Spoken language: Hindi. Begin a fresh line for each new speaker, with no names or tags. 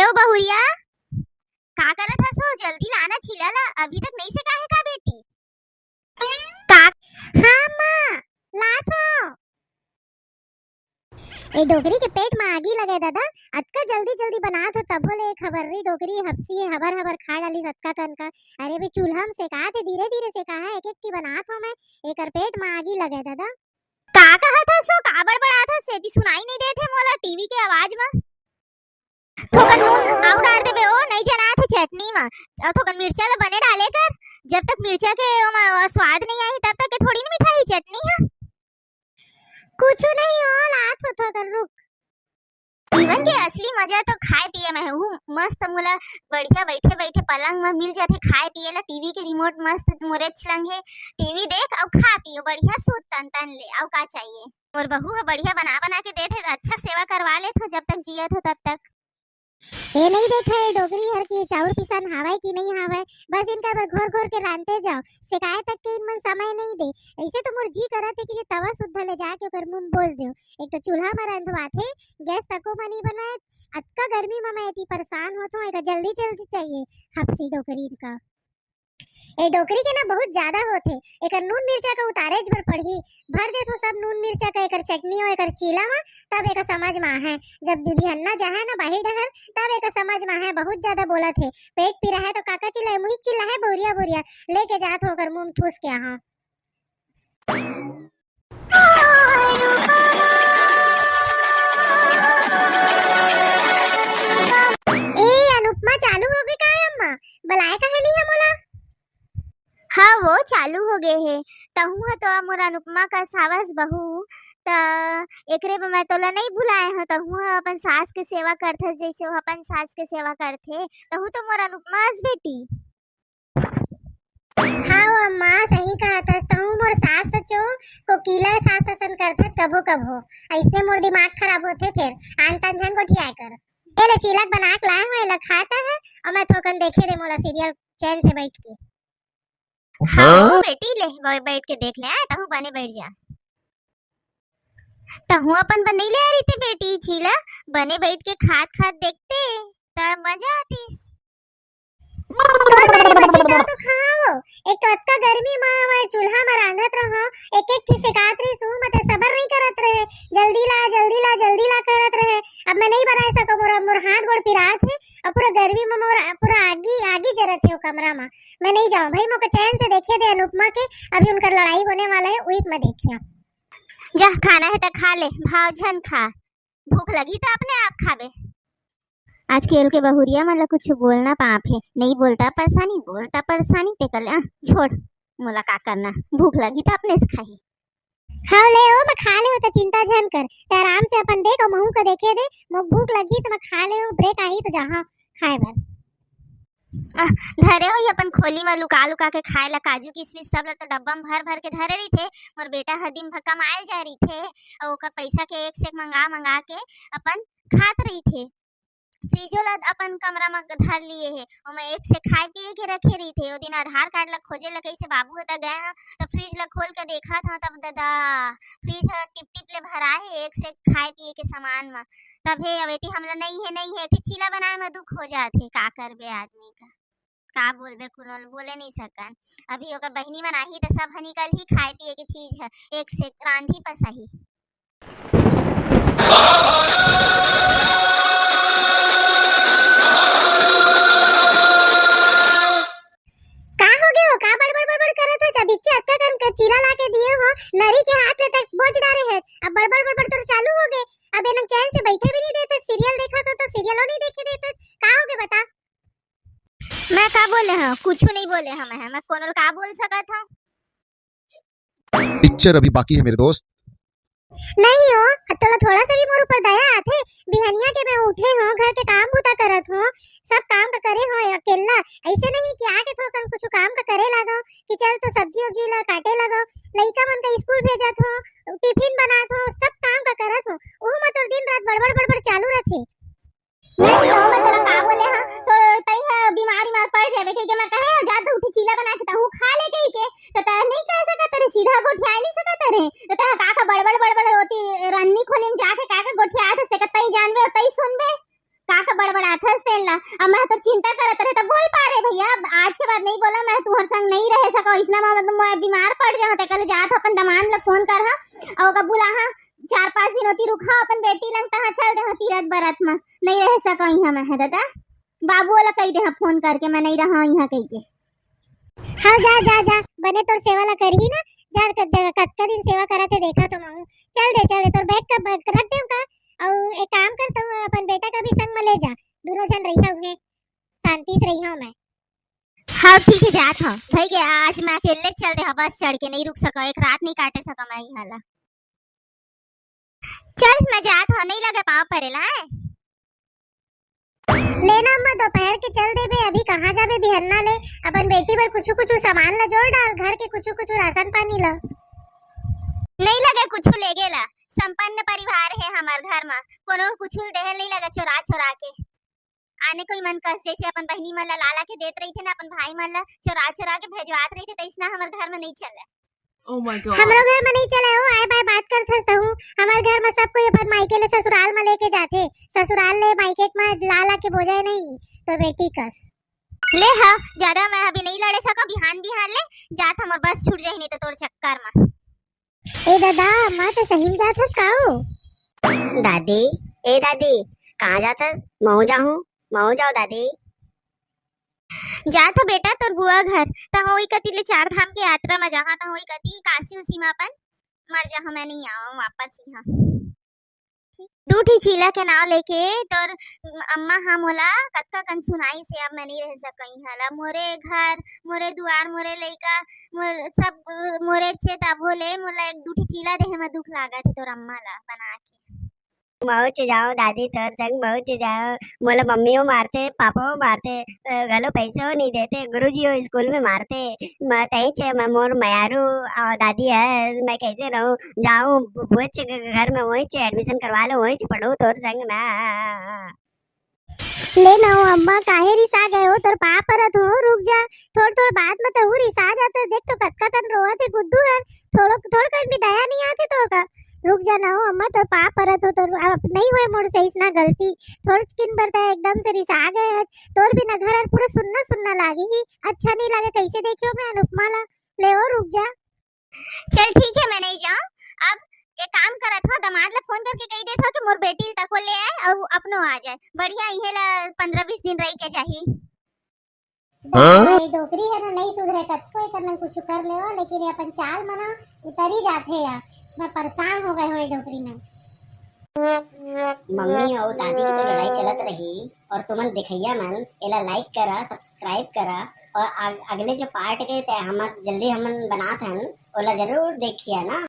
ओ बहुरिया, का करत हसो? जल्दी लाना छिलला, अभी तक नहीं से काहे का बेटी? का हाँ माँ, लात हो। ए डोकरी के पेट में आगी लगे दादा, अतका जल्दी जल्दी बनात हो तभो ले खबररी डोकरी हपसी हबर हबर खा डाली सतका कन का। अरे बे चूल्हा में सेका थे, धीरे धीरे सेका है, एक एक की बनात हो मैं, एकर पेट में आगी लगे दादा। का कहत हसो? का बड़बड़ात हस? सेती सुनाई नहीं देथे मोला टीवी के आवाज में। थोकन नून आउ डाल देबे ओ, नहीं जना थे चटनी में, और थोकन मिर्चा ला बने डाले कर। जब तक मिर्चा के स्वाद नहीं आई तब तक के थोड़ी ना मिठाई चटनी है। कुछ नहीं हो, लात हो थोकन रुक। जीवन के असली मजा तो खाए पिए में है। मस्त मोला बढ़िया बैठे बैठे पलंग में मिल जाते खाए पिए ला, टीवी के रिमोट मस्त मोरे छलंग है, टीवी देख और खा पियो बढ़िया, सूत तन तन ले, और का चाहिए। और बहू है बढ़िया बना बना के देते, अच्छा सेवा करवा ले तो जब तक जियत हो तब तक। ये नहीं देखा है डोगरी हर की चाउर पिसान हावे कि नहीं हावे, बस इनका पर घोर घोर के रांधते जाओ, शिकायत तक के इनमन समय नहीं दे। ऐसे तो मोर जी करत है कि तवा शुद्ध ले जाके ओकर मुंह बोझ दो। एक तो चूल्हा में रंधवाथे, गैस तको में नहीं बनवाए, अतका गर्मी में मैं इतनी परेशान होत हूं, एक जल्दी जल्दी चाहिए हपसी डोकरी का। ए डोकरी के ना बहुत ज्यादा होते, एकर नून मिर्चा का उतारेज भर पड़ी, भर दे तो सब नून मिर्चा का एकर चटनी हो एकर चीला में, तब एक समझ में है। जब बिभिहन्ना जाए ना बाहर डहर, तब एक समझ में है। बहुत ज्यादा बोला थे, पेट पी रहा है तो काका चिल्लाए, मुही चिल्ला है बोरिया बोरिया लेके जात हो कर मुंह ठूस के यहाँ। ए अनुपमा चालू हो गई का अम्मा? बुलाए काहे नहीं है मोला? हाँ वो चालू हो गए है, तहु तो मोर अनुपमा का सावस बहू, त एकरे पे मैं तोला नहीं भुलाए ह, तहु अपन सास के सेवा करथस जैसे वो अपन सास के सेवा करथे, तहु तो मोर अनुपमास बेटी। हाँ अम्मा सही कहतस, तहु मोर सास सचो कोकिला सास असन करथस कभो कभो, ऐसे मोर दिमाग खराब होथे, फिर आन तान झन गोठियाए कर। ए ले चिलक बना के लाए हो, एला खाता है और मैं थोकन देखे दे मोला सीरियल चैन से बैठ के। हाँ बेटी ले बैठ के देख ले, तहु बने बैठ जा। तहु अपन बने ले आ रही थी बेटी चीला, बने बैठ के खात खात देखते तब मजा आतीस। तो खाओ, एक तो अतका गर्मी में चूल्हा में रांधत रहो, एक एक चीज सेकात रही सु, मत सबर नहीं करत रहे, जल्दी ला जल्दी ला जल्दी ला करत रहे। अब मैं नहीं बना सको, मोर हाथ गोड़ पिरात है और पूरा गर्मी में मोर पूरा आगी आगी जरत है वो कमरा में। मैं नहीं जाऊं भाई, मोके चैन से देखे दे अनुपमा के, अभी उनका लड़ाई होने वाला है, उही में देखियो। जा खाना है तो खा ले, भाव झन खा, भूख लगी तो अपने आप खाबे। आज खेल के बहुरिया मतलब कुछ बोलना पाप है, नहीं बोलता परेशानी, बोलता परेशानी ते कर ले, छोड़ मोला का करना, भूख लगी तो अपने से खाही। हाँ ले ओ, मैं खा ले हो तो चिंता झन कर, ते आराम से अपन देख और महू को देखे दे, मुझे भूख लगी तो मैं खा ले, ब्रेक आई तो जहाँ खाए बर धरे हो अपन खोली में लुका लुका के खाए ला, काजू किशमिश सब तो डब्बा में भर भर के धरे रही थे। मोर बेटा हर दिन भक्का मायल जा रही थे और ओकर पैसा के एक से मंगा मंगा के अपन खात रही थे। फ्रिजो ला अपन कमरा में धर लिए है और मैं एक से खाए पिए के रखे रही थे। वो दिन आधार कार्ड ला खोजे ला कैसे बाबू होता गए हैं तो फ्रिज ला खोल के देखा था, तब दादा फ्रिज टिप टिप ले भरा है एक से खाए पिए के सामान में। तब हे अवेती हमला नहीं है फिर चीला बनाए में दुख हो जाते, का करबे आदमी का बोलबे, कुनल बोले नहीं सकन। अभी ओकर बहनी मनाही तो सब निकल ही खाए पिए के चीज है, एक से रांधी पसही। चीला लाके दिए हो, नरी के हाथ ले तक बोझ डाले है, अब बड़बड़ तो चालू हो गए, अब इन्हें चैन से बैठे भी नहीं देते, सीरियल देखा तो सीरियलों नहीं देखे देते, का हो गए बता? मैं का बोले हां, कुछ नहीं बोले हम, मैं कोनल का बोल सकत हूं?
पिक्चर अभी बाकी है मेरे दोस्त।
नहीं हो, तोला थोड़ा सा भी मोर ऊपर दया आथे, बिहनिया के मैं उठे हो, घर के काम बुता करत हो, सब काम का करे हो अकेला, ऐसे नहीं कि आके तो कुछ काम का करे लागो कि चल तो सब्जी उब्जी ला काटे लगो, लइका मन का स्कूल भेजत हो, टिफिन बनात हो, सब काम का करत हो, ओहु में तो दिन रात बड़बड़ चालू रहथे। नहीं हो, मैं तेरा का बोले हां, तो तई है बीमारी मार पड़ जाबे के मैं कहे जा तो उठी चीला बना के तहु खा ले के तो त नहीं कह सकत रे, सीधा गोठिया नहीं सकत रे, तो त का बड़बड़ होती रन्नी खोली में जाके का गोठिया आत से कतई जानबे तई सुनबे, का बड़बड़ा जाथस तेन ला। अब मैं तो चिंता करत रहे तो बोल पा रे भैया, आज के बाद नहीं बोला मैं तुहर संग नहीं रह सको, इसना मतलब मैं बीमार पड़ जाऊं त कल जात अपन दमान ला फोन कर हा और का बुलाहा 4-5 दिन होती रुखा अपन बेटी लंग तहा चल दे तीरथ बरत में, नहीं रह सको यहां मैं है दादा। बाबू वाला कह दे फोन करके मैं नहीं रहा यहां कह के। हाँ जा जा जा बने तोर सेवा ला करही ना, जा कतका दिन सेवा करत है देखा तो मैं। चल दे तोर बैग का रख दे का, और एक काम करता हूँ अपन बेटा का भी संग में ले जा, दोनों जन रही होंगे शांति से रही हूँ मैं। हाँ ठीक है जात हूँ भाई के, आज मैं अकेले चल दे बस चढ़ के, नहीं रुक सका, एक रात नहीं काटे सका मैं यहाँ ला। चल मैं जात हूँ, नहीं लगे पाँव परेला है लेना अम्मा, दोपहर के चल दे बे, अभी कहाँ जाबे बिहन्ना ले, अपन बेटी पर कुछ कुछ सामान ला जोड़ डाल, घर के कुछ राशन पानी ला। नहीं लगे कुछ ले गेला, संपन्न परिवार है हमार घर में, कोनो कुछ देहे नहीं लगा चोरा के आने कोई मन कस, जैसे अपन बहनी मन ला लाला के देत रही थे ना, अपन भाई मन ला चोरा के भेजवात रही थे, तो इसना हमार घर में नहीं चले।
Oh my God.
हमरो घर में नहीं चले हो, आए बाय बात करत हूँ, हमार घर में सब कोई अपन मायके ले ससुराल में लेके जाते, ससुराल ले मायके में लाला के बोझे नहीं तो बेटी कस ले। हाँ ज्यादा मैं अभी नहीं लड़े सका, बिहान ले जात हमर बस छूट जाही नहीं तो तोर चक्कर में। ए दादा मैं तो सही में जात हस काऊ।
दादी ए दादी कहाँ जातस? मऊ जाओ दादी।
जात बेटा तोर बुआ घर, ता होई कति ले 4 धाम के यात्रा में जहां ता होई कति काशी उसी में अपन मर जा, मैं नहीं आऊं वापस यहाँ। दूठी चीला के नाव लेके तोर अम्मा हम मोला कतका कन सुनाई से, अब मैं नहीं रह सकई हला, मोरे घर मोरे दुआर मोरे लइका मोर सब मोरे चे तब होले मोला एक दूठी चीला देहे में दुख लागत है तोर अम्मा ला बना के।
मऊ च जाओ दादी, तोर संग मऊ च जाओ, मोला मम्मी हो मारते, पापा हो मारते, गलो पैसे हो नहीं देते, गुरुजी हो स्कूल में मारते, मैं तही चे मैं मोर मयारू और दादी है, मैं कैसे रहूं? जाऊं वही च घर में, वही च एडमिशन करवा लो, वही च पढ़ू तोर संग ना।
ले ना अम्मा काहे रिसा गए हो, तोर पाप परत हो, रुक जा थोड़ बाद में तो रिसा जाते, देख तो कतका तन रोवत है गुड्डू है, थोड़ कर भी दया नहीं आती तोर का, रुक जा ना अम्मा तोर पाप परत हो, तोर अब नहीं हुए मोर सही ना गलती, थोड़ किन बरता एकदम से रिसा गए, तोर भी ना घर पूरा सुनना लागी ही, अच्छा नहीं लगे कैसे देखियो मैं अनुपमा ला, ले ओ रुक जा। चल ठीक है मैं नहीं जाऊं, अब एक काम करत हो, दामाद ला फोन करके कह देत हो कि मोर बेटी तको ले आए और अपनो आ जाए, बढ़िया इहे ला 15-20 दिन रह के जाही। डोकरी है ना नहीं सुधरे, कतको करना कुछ कर ले हो, लेकिन अपन चाल मना उतर ही जाते यार, मैं परेशान हो गए हो डोकरी में।
मम्मी और दादी की तो लड़ाई चलत रही, और तुमन दिखैया मन एला लाइक करा, सब्सक्राइब करा, और अगले जो पार्ट के ते हम जल्दी हमन बनात हन ओला जरूर देखिया ना।